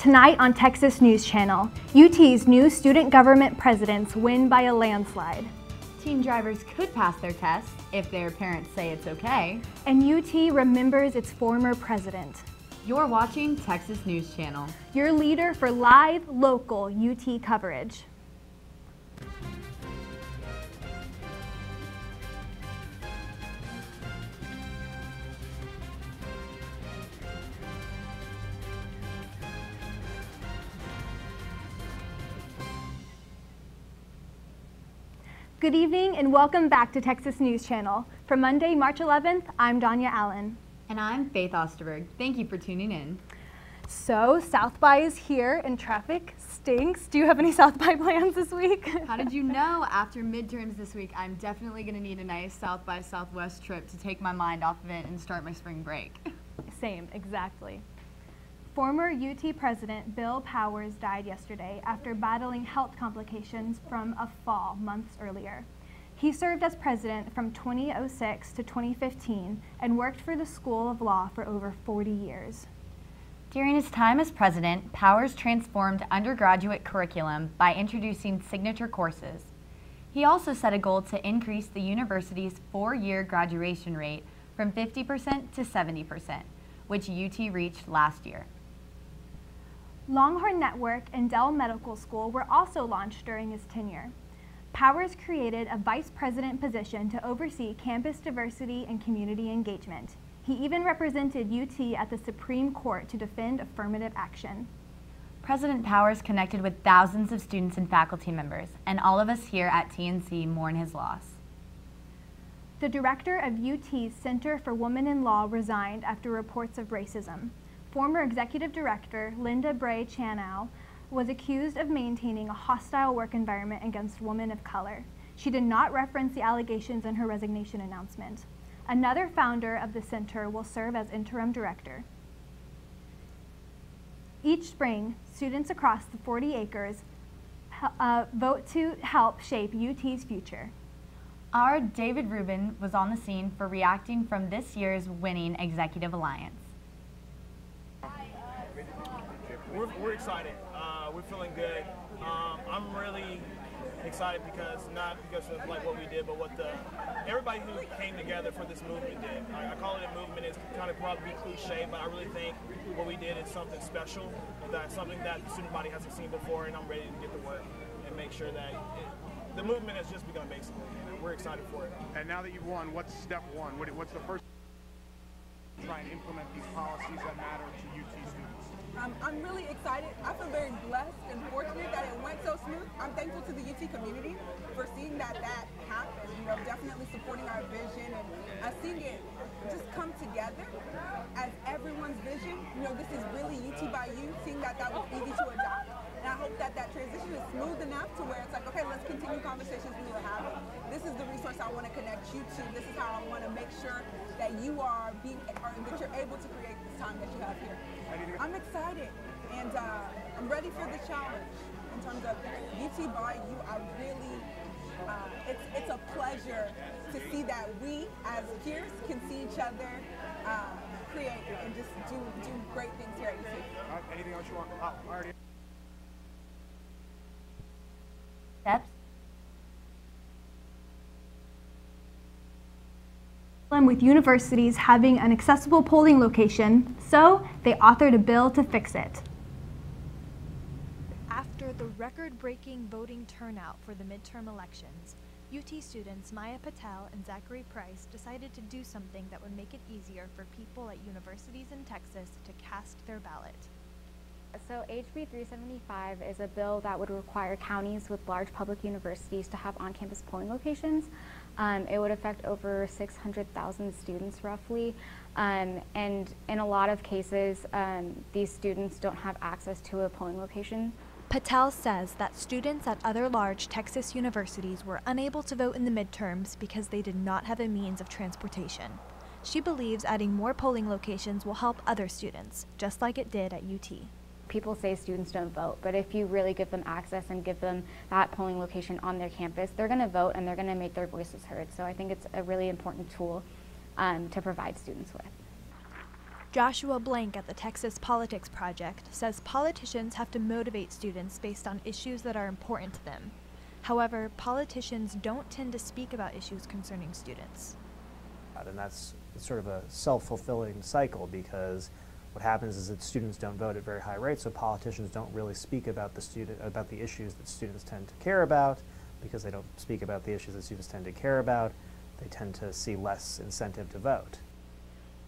Tonight on Texas News Channel, UT's new student government presidents win by a landslide. Teen drivers could pass their test if their parents say it's okay. And UT remembers its former president. You're watching Texas News Channel, your leader for live, local UT coverage. Good evening and welcome back to Texas News Channel. For Monday, March 11th, I'm Donya Allen. And I'm Faith Osterberg. Thank you for tuning in. So, South by is here and traffic stinks. Do you have any South by plans this week? How did you know? After midterms this week, I'm definitely going to need a nice South by Southwest trip to take my mind off of it and start my spring break. Same, exactly. Former UT President Bill Powers died yesterday after battling health complications from a fall months earlier. He served as president from 2006 to 2015 and worked for the School of Law for over 40 years. During his time as president, Powers transformed undergraduate curriculum by introducing signature courses. He also set a goal to increase the university's four-year graduation rate from 50% to 70%, which UT reached last year. Longhorn Network and Dell Medical School were also launched during his tenure. Powers created a vice president position to oversee campus diversity and community engagement. He even represented UT at the Supreme Court to defend affirmative action. President Powers connected with thousands of students and faculty members, and all of us here at TNC mourn his loss. The director of UT's Center for Women in Law resigned after reports of racism. Former executive director Linda Bray Chanow was accused of maintaining a hostile work environment against women of color. She did not reference the allegations in her resignation announcement. Another founder of the center will serve as interim director. Each spring, students across the 40 acres vote to help shape UT's future. Our David Rubin was on the scene for reacting from this year's winning Executive Alliance. We're excited. We're feeling good. I'm really excited not because of like what we did, but what everybody who came together for this movement did. I call it a movement. It's kind of probably cliche, but I really think what we did is something special, something that the student body hasn't seen before, and I'm ready to get to work and make sure that the movement has just begun, basically, and we're excited for it. And now that you've won, what's step one? What's the first? Try and implement these policies that matter to UT students. I'm really excited. I feel very blessed and fortunate that it went so smooth. I'm thankful to the UT community for seeing that happen, definitely supporting our vision and seeing it just come together as everyone's vision. This is really UT by you, seeing that was easy to adopt. And I hope that transition is smooth enough to where it's like, okay, let's continue conversations we were having. This is the resource I want to connect you to. This is how I want to make sure that you are that you're able to create this time that you have here. I'm excited and I'm ready for the challenge in terms of UT by you. I really, it's a pleasure to see that we as peers can see each other create and just do great things here at UT. Anything else you want? Already. Steps. With universities having an accessible polling location, so they authored a bill to fix it. After the record-breaking voting turnout for the midterm elections, UT students Maya Patel and Zachary Price decided to do something that would make it easier for people at universities in Texas to cast their ballot. So HB 375 is a bill that would require counties with large public universities to have on-campus polling locations. It would affect over 600,000 students roughly, and in a lot of cases these students don't have access to a polling location. Patel says that students at other large Texas universities were unable to vote in the midterms because they did not have a means of transportation. She believes adding more polling locations will help other students, just like it did at UT. People say students don't vote, but if you really give them access and give them that polling location on their campus, they're going to vote and they're going to make their voices heard. So I think it's a really important tool to provide students with. Joshua Blank at the Texas Politics Project says politicians have to motivate students based on issues that are important to them. However, politicians don't tend to speak about issues concerning students. And that's sort of a self-fulfilling cycle, because what happens is that students don't vote at very high rates, so politicians don't really speak about the issues that students tend to care about. Because they don't speak about the issues that students tend to care about, they tend to see less incentive to vote.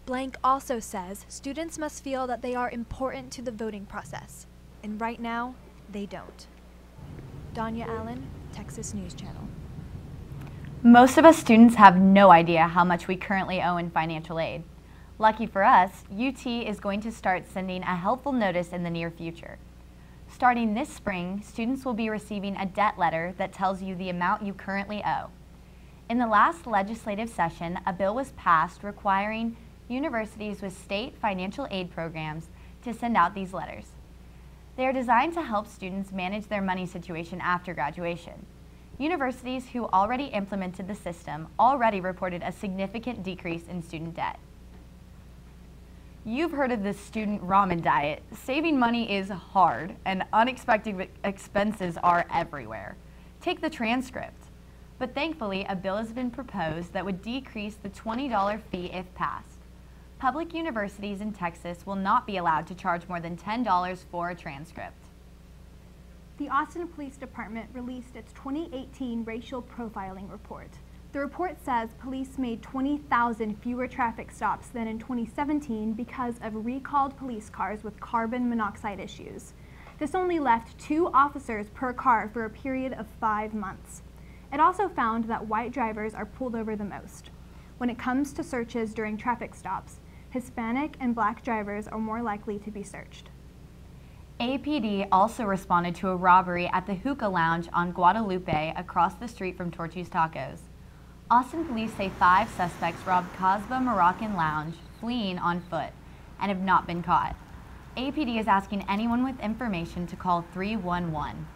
Blank also says students must feel that they are important to the voting process, and right now, they don't. Donya Allen, Texas News Channel. Most of us students have no idea how much we currently owe in financial aid. Lucky for us, UT is going to start sending a helpful notice in the near future. Starting this spring, students will be receiving a debt letter that tells you the amount you currently owe. In the last legislative session, a bill was passed requiring universities with state financial aid programs to send out these letters. They are designed to help students manage their money situation after graduation. Universities who already implemented the system already reported a significant decrease in student debt. You've heard of the student ramen diet. Saving money is hard, and unexpected expenses are everywhere. Take the transcript. But thankfully, a bill has been proposed that would decrease the $20 fee if passed. Public universities in Texas will not be allowed to charge more than $10 for a transcript. The Austin Police Department released its 2018 racial profiling report. The report says police made 20,000 fewer traffic stops than in 2017 because of recalled police cars with carbon monoxide issues. This only left 2 officers per car for a period of 5 months. It also found that white drivers are pulled over the most. When it comes to searches during traffic stops, Hispanic and Black drivers are more likely to be searched. APD also responded to a robbery at the Hookah Lounge on Guadalupe across the street from Torchy's Tacos. Austin police say 5 suspects robbed Casbah Moroccan Lounge, fleeing on foot, and have not been caught. APD is asking anyone with information to call 311.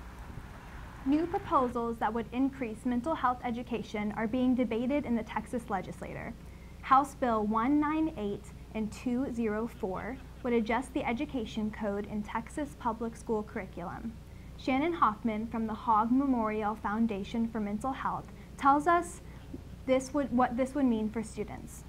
New proposals that would increase mental health education are being debated in the Texas legislature. House Bill 198 and 204 would adjust the education code in Texas public school curriculum. Shannon Hoffman from the Hogg Memorial Foundation for Mental Health tells us what this would mean for students.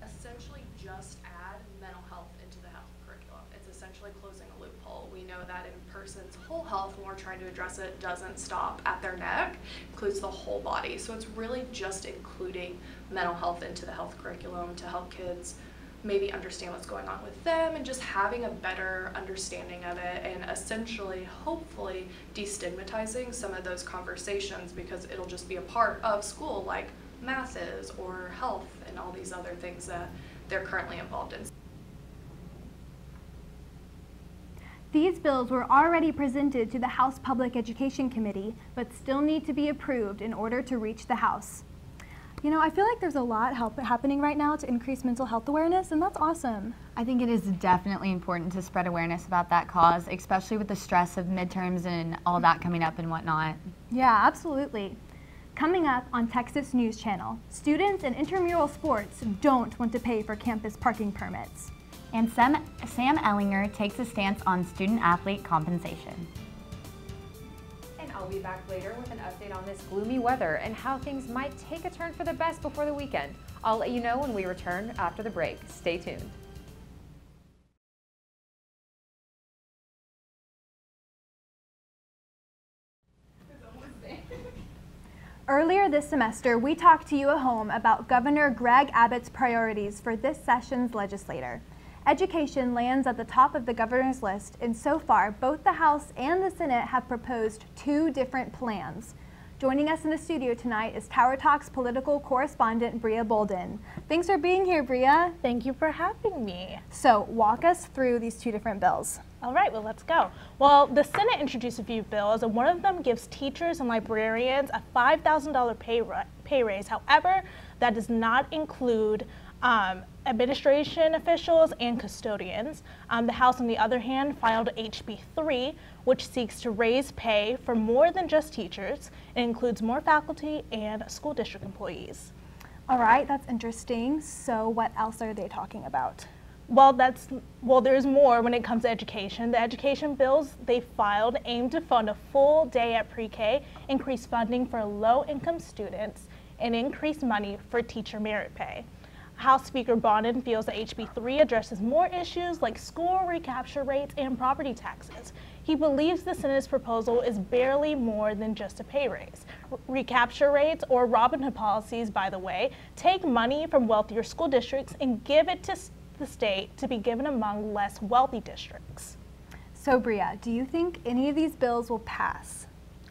Essentially just add mental health into the health curriculum. It's essentially closing a loophole. We know that in person's whole health, when we're trying to address it, doesn't stop at their neck, includes the whole body. So it's really just including mental health into the health curriculum to help kids maybe understand what's going on with them and just having a better understanding of it, and essentially, hopefully, destigmatizing some of those conversations, because it'll just be a part of school like math is, or health, and all these other things that they're currently involved in. These bills were already presented to the House Public Education Committee, but still need to be approved in order to reach the House. You know, I feel like there's a lot happening right now to increase mental health awareness, and that's awesome. I think it is definitely important to spread awareness about that cause, especially with the stress of midterms and all that coming up and whatnot. Yeah, absolutely. Coming up on Texas News Channel, students in intramural sports don't want to pay for campus parking permits. And Sam Ellinger takes a stance on student-athlete compensation. I'll be back later with an update on this gloomy weather and how things might take a turn for the best before the weekend. I'll let you know when we return after the break. Stay tuned. Earlier this semester, we talked to you at home about Governor Greg Abbott's priorities for this session's legislature. Education lands at the top of the governor's list, and so far, both the House and the Senate have proposed 2 different plans. Joining us in the studio tonight is Tower Talk's political correspondent, Bria Bolden. Thanks for being here, Bria. Thank you for having me. So, walk us through these 2 different bills. All right, well, let's go. Well, the Senate introduced a few bills, and one of them gives teachers and librarians a $5,000 pay raise. However, that does not include administration officials and custodians. The House, on the other hand, filed HB 3, which seeks to raise pay for more than just teachers. It includes more faculty and school district employees. All right, that's interesting. So what else are they talking about? Well, there's more when it comes to education. The education bills they filed aim to fund a full day at pre-K, increase funding for low-income students, and increase money for teacher merit pay. House Speaker Bonin feels that HB 3 addresses more issues like school recapture rates and property taxes. He believes the Senate's proposal is barely more than just a pay raise. Recapture rates, or Robin Hood policies, by the way, take money from wealthier school districts and give it to the state to be given among less wealthy districts. So Bria, do you think any of these bills will pass?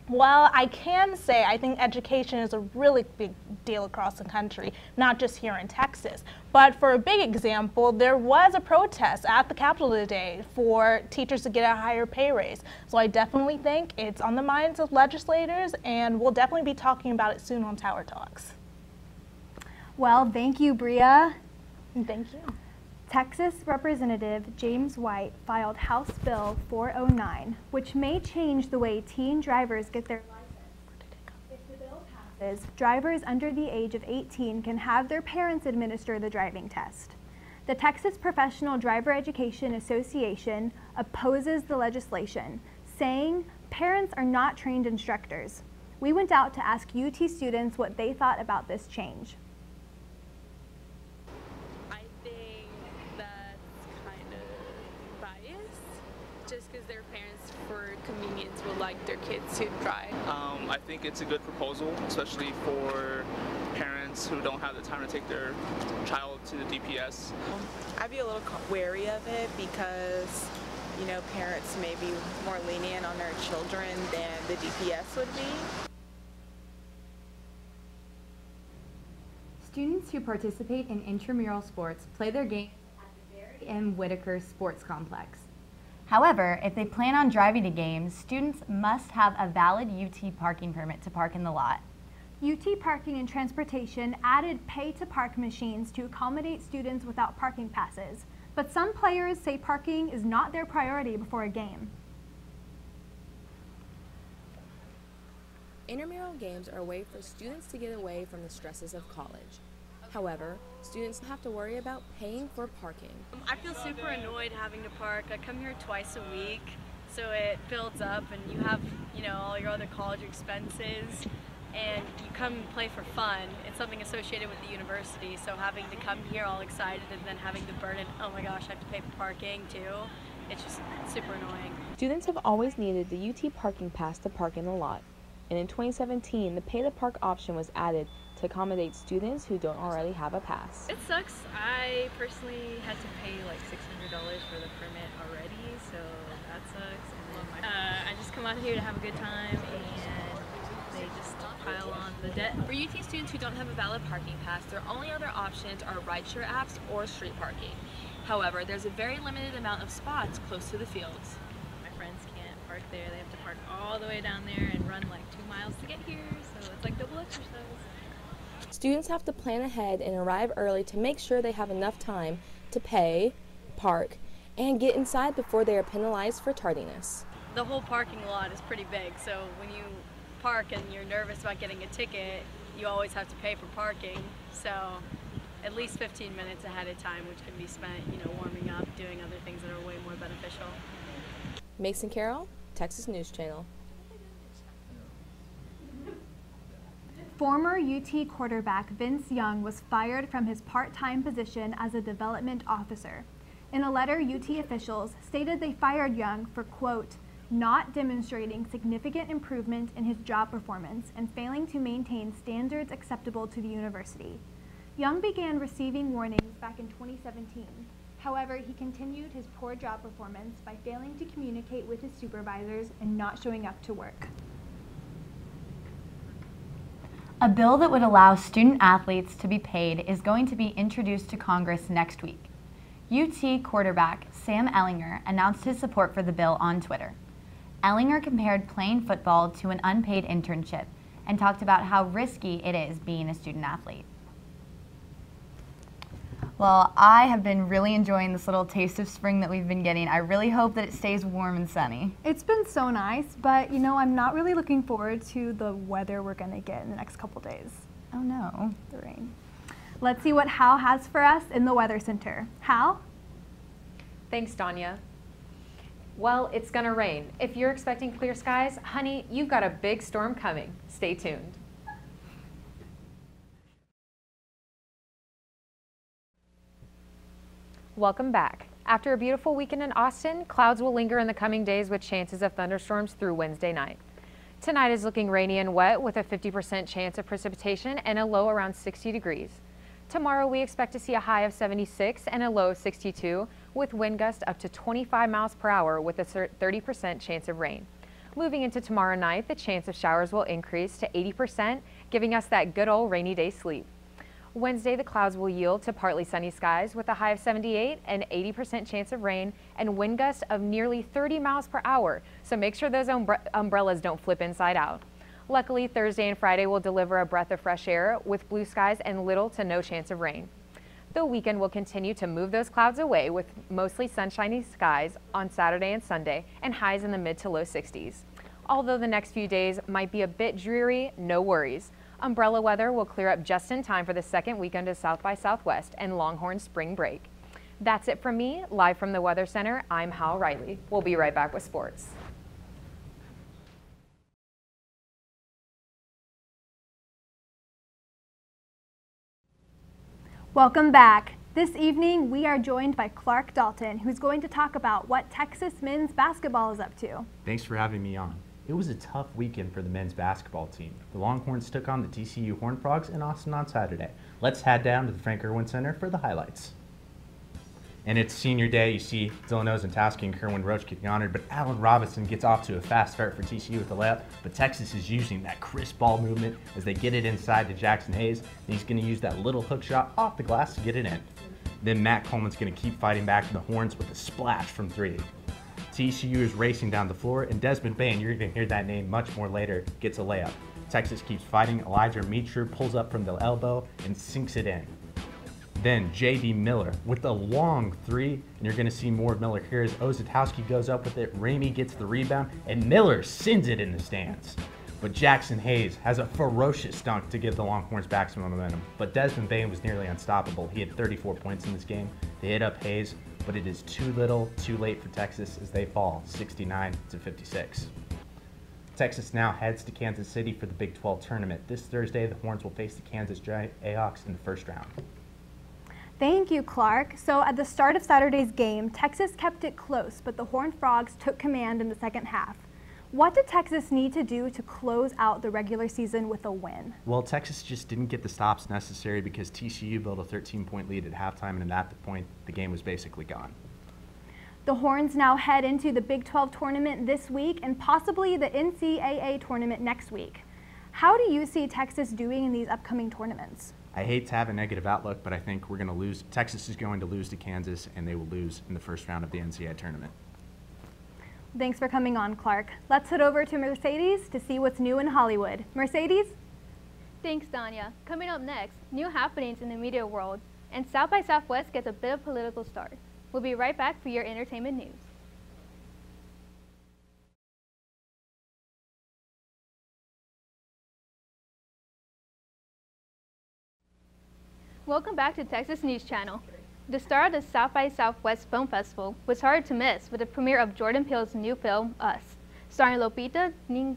Well, I can say I think education is a really big deal across the country, not just here in Texas. But for a big example, there was a protest at the Capitol today for teachers to get a higher pay raise. So I definitely think it's on the minds of legislators, and we'll definitely be talking about it soon on Tower Talks. Well, thank you, Bria. Thank you. Texas Representative James White filed House Bill 409, which may change the way teen drivers get their license. If the bill passes, drivers under the age of 18 can have their parents administer the driving test. The Texas Professional Driver Education Association opposes the legislation, saying parents are not trained instructors. We went out to ask UT students what they thought about this change. Just because their parents, for convenience, would like their kids to drive. I think it's a good proposal, especially for parents who don't have the time to take their child to the DPS. I'd be a little wary of it because, you know, parents may be more lenient on their children than the DPS would be. Students who participate in intramural sports play their games at the Barry M. Whitaker Sports Complex. However, if they plan on driving to games, students must have a valid UT parking permit to park in the lot. UT Parking and Transportation added pay-to-park machines to accommodate students without parking passes, but some players say parking is not their priority before a game. Intramural games are a way for students to get away from the stresses of college. However, students have to worry about paying for parking. I feel super annoyed having to park. I come here twice a week, so it builds up and you have, you know, all your other college expenses and you come and play for fun. It's something associated with the university, so having to come here all excited and then having the burden, oh my gosh, I have to pay for parking too. It's just super annoying. Students have always needed the UT parking pass to park in the lot, and in 2017, the pay-to-park option was added to accommodate students who don't already have a pass. It sucks. I personally had to pay like $600 for the permit already, so that sucks. And then I just come out here to have a good time, and they just pile on the debt. For UT students who don't have a valid parking pass, their only other options are rideshare apps or street parking. However, there's a very limited amount of spots close to the fields. My friends can't park there. They have to park all the way down there and run like 2 miles to get here, so it's like double exercise. Students have to plan ahead and arrive early to make sure they have enough time to pay, park, and get inside before they are penalized for tardiness. The whole parking lot is pretty big, so when you park and you're nervous about getting a ticket, you always have to pay for parking. So at least 15 minutes ahead of time, which can be spent, you know, warming up, doing other things that are way more beneficial. Mason Carroll, Texas News Channel. Former UT quarterback Vince Young was fired from his part-time position as a development officer. In a letter, UT officials stated they fired Young for, quote, not demonstrating significant improvement in his job performance and failing to maintain standards acceptable to the university. Young began receiving warnings back in 2017. However, he continued his poor job performance by failing to communicate with his supervisors and not showing up to work. A bill that would allow student athletes to be paid is going to be introduced to Congress next week. UT quarterback Sam Ehlinger announced his support for the bill on Twitter. Ehlinger compared playing football to an unpaid internship and talked about how risky it is being a student athlete. Well, I have been really enjoying this little taste of spring that we've been getting. I really hope that it stays warm and sunny. It's been so nice, but you know, I'm not really looking forward to the weather we're going to get in the next couple days. Oh no. The rain. Let's see what Hal has for us in the Weather Center. Hal? Thanks, Donya. Well, it's gonna rain. If you're expecting clear skies, honey, you've got a big storm coming. Stay tuned. Welcome back. After a beautiful weekend in Austin, clouds will linger in the coming days with chances of thunderstorms through Wednesday night. Tonight is looking rainy and wet with a 50% chance of precipitation and a low around 60 degrees. Tomorrow we expect to see a high of 76 and a low of 62 with wind gusts up to 25 miles per hour with a 30% chance of rain. Moving into tomorrow night, the chance of showers will increase to 80%, giving us that good old rainy day sleep. Wednesday, the clouds will yield to partly sunny skies with a high of 78 and 80% chance of rain and wind gusts of nearly 30 miles per hour. So make sure those umbrellas don't flip inside out. Luckily, Thursday and Friday will deliver a breath of fresh air with blue skies and little to no chance of rain. The weekend will continue to move those clouds away with mostly sunshiny skies on Saturday and Sunday and highs in the mid to low 60s. Although the next few days might be a bit dreary, no worries. Umbrella weather will clear up just in time for the second weekend of South by Southwest and Longhorn spring break. That's it from me, live from the Weather Center. I'm Hal Riley. We'll be right back with sports. Welcome back. This evening, we are joined by Clark Dalton, who's going to talk about what Texas men's basketball is up to. Thanks for having me on. It was a tough weekend for the men's basketball team. The Longhorns took on the TCU Horned Frogs in Austin on Saturday. Let's head down to the Frank Irwin Center for the highlights. And it's senior day. You see Dylan Ozentowski and Kerwin Roach getting honored, but Allen Robinson gets off to a fast start for TCU with the layup, but Texas is using that crisp ball movement as they get it inside to Jackson Hayes, and he's going to use that little hook shot off the glass to get it in. Then Matt Coleman's going to keep fighting back to the Horns with a splash from three. TCU is racing down the floor, and Desmond Bain, you're going to hear that name much more later, gets a layup. Texas keeps fighting. Elijah Meacher pulls up from the elbow and sinks it in. Then J.D. Miller with a long three, and you're going to see more of Miller here as Ozentowski goes up with it. Ramey gets the rebound, and Miller sends it in the stands. But Jackson Hayes has a ferocious dunk to give the Longhorns back some momentum. But Desmond Bain was nearly unstoppable. He had 34 points in this game. They hit up Hayes, but it is too little, too late for Texas as they fall 69-56. Texas now heads to Kansas City for the Big 12 tournament. This Thursday, the Horns will face the Kansas Jayhawks in the first round. Thank you, Clark. So at the start of Saturday's game, Texas kept it close, but the Horned Frogs took command in the second half. What did Texas need to do to close out the regular season with a win? Well, Texas just didn't get the stops necessary because TCU built a 13-point lead at halftime, and at that point, the game was basically gone. The Horns now head into the Big 12 tournament this week and possibly the NCAA tournament next week. How do you see Texas doing in these upcoming tournaments? I hate to have a negative outlook, but I think we're going to lose. Texas is going to lose to Kansas, and they will lose in the first round of the NCAA tournament. Thanks for coming on, Clark. Let's head over to Mercedes to see what's new in Hollywood. Mercedes? Thanks, Donya. Coming up next, new happenings in the media world, and South by Southwest gets a bit of political start. We'll be right back for your entertainment news. Welcome back to Texas News Channel. The star of the South by Southwest Film Festival was hard to miss with the premiere of Jordan Peele's new film, Us, starring Lupita Nyong'o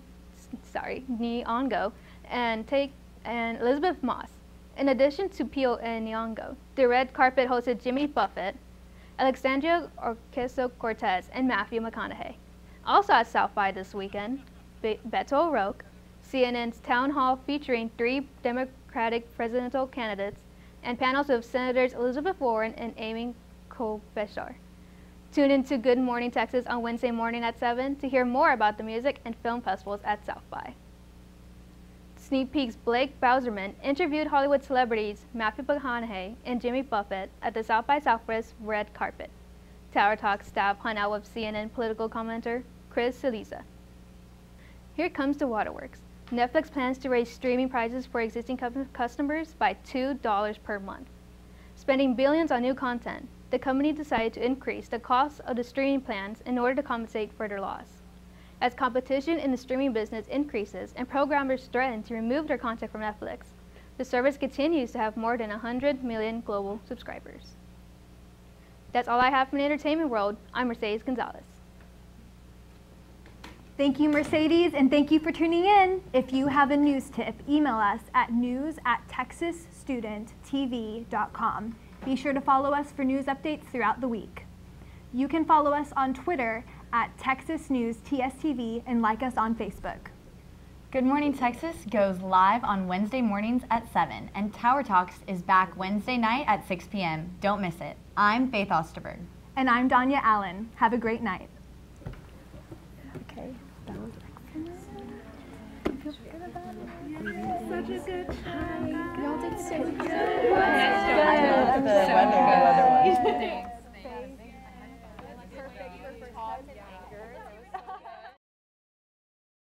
and Elizabeth Moss. In addition to Peele and Nyong'o, the red carpet hosted Jimmy Buffett, Alexandria Ocasio-Cortez, and Matthew McConaughey. Also at South by this weekend, Beto O'Rourke, CNN's town hall featuring 3 Democratic presidential candidates, and panels with Senators Elizabeth Warren and Amy Klobuchar. Tune in to Good Morning Texas on Wednesday morning at 7 to hear more about the music and film festivals at South by. Sneak Peek's Blake Bauserman interviewed Hollywood celebrities Matthew McConaughey and Jimmy Buffett at the South by Southwest red carpet. Tower Talk staff hung out with CNN political commentator Chris Cillizza. Here comes the waterworks. Netflix plans to raise streaming prices for existing customers by $2 per month. Spending billions on new content, the company decided to increase the cost of the streaming plans in order to compensate for their loss. As competition in the streaming business increases and programmers threaten to remove their content from Netflix, The service continues to have more than 100 million global subscribers. That's all I have from the entertainment world. I'm Mercedes Gonzales. Thank you, Mercedes, and thank you for tuning in. If you have a news tip, email us at news@texasstudenttv.com. Be sure to follow us for news updates throughout the week. You can follow us on Twitter at Texas News TSTV and like us on Facebook. Good Morning Texas goes live on Wednesday mornings at 7, and Tower Talks is back Wednesday night at 6 p.m. Don't miss it. I'm Faith Osterberg. And I'm Donya Allen. Have a great night. Okay, that was excellent. Such a good time. Y'all did so good. Yeah, Good. the weather. Thanks.